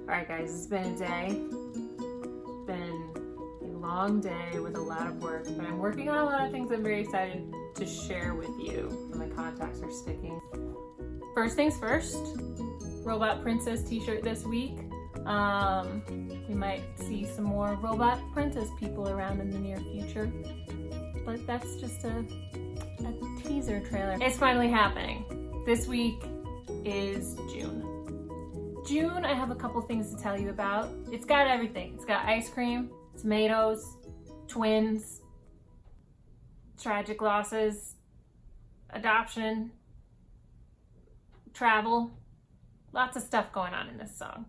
Alright guys, it's been a day. It's been a long day with a lot of work, but I'm working on a lot of things I'm very excited to share with you. My contacts are sticking. First things first, Robot Princess t-shirt this week. We might see some more Robot Princess people around in the near future, but that's just a teaser trailer. It's finally happening. This week is June. June, I have a couple things to tell you about. It's got everything. It's got ice cream, tomatoes, twins, tragic losses, adoption, travel, lots of stuff going on in this song.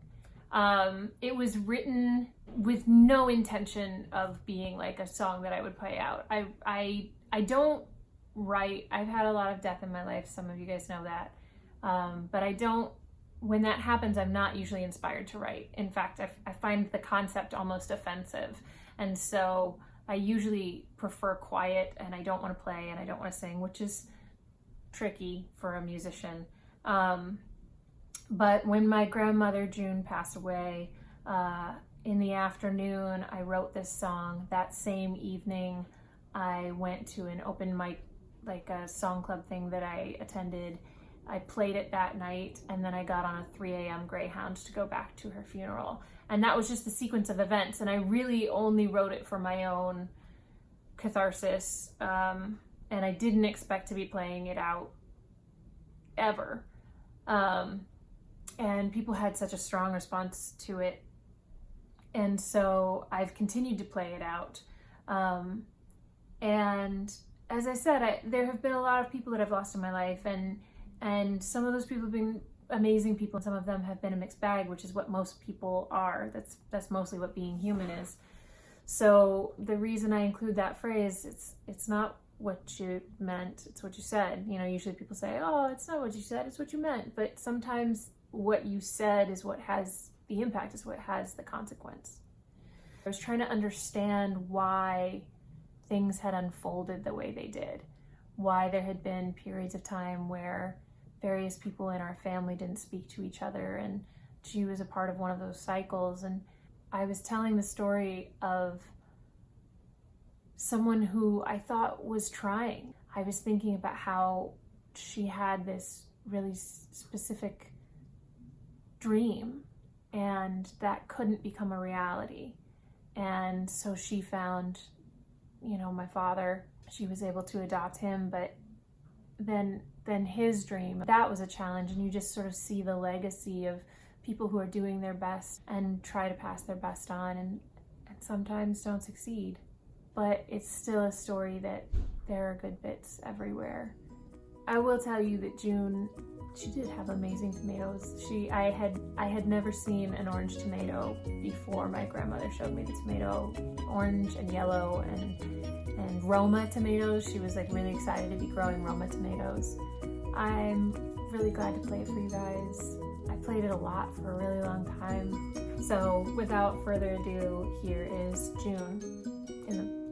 It was written with no intention of being like a song that I would play out. I don't write. I've had a lot of death in my life. Some of you guys know that. But I don't, when that happens, I'm not usually inspired to write. In fact, I find the concept almost offensive. And so I usually prefer quiet, and I don't want to play and I don't want to sing, which is tricky for a musician. But when my grandmother June passed away, in the afternoon, I wrote this song. That same evening, I went to an open mic, like a song club thing that I attended. I played it that night, and then I got on a 3 a.m. Greyhound to go back to her funeral. And that was just a sequence of events, and I really only wrote it for my own catharsis, and I didn't expect to be playing it out ever. And people had such a strong response to it, and so I've continued to play it out. And as I said, there have been a lot of people that I've lost in my life, and some of those people have been amazing people, and some of them have been a mixed bag, which is what most people are. That's mostly what being human is. So the reason I include that phrase, it's not what you meant, it's what you said. You know, usually people say, oh, it's not what you said, it's what you meant. But sometimes what you said is what has the impact, is what has the consequence. I was trying to understand why things had unfolded the way they did, why there had been periods of time where various people in our family didn't speak to each other, and she was a part of one of those cycles. And I was telling the story of someone who I thought was trying. I was thinking about how she had this really specific dream, and that couldn't become a reality. And so she found, my father. She was able to adopt him, but then his dream, that was a challenge. And you just sort of see the legacy of people who are doing their best and try to pass their best on, and sometimes don't succeed. But it's still a story that there are good bits everywhere. I will tell you that June, she did have amazing tomatoes. I had never seen an orange tomato before my grandmother showed me the tomato, orange and yellow and Roma tomatoes. She was like really excited to be growing Roma tomatoes. I'm really glad to play it for you guys. I played it a lot for a really long time. So without further ado, here is June in the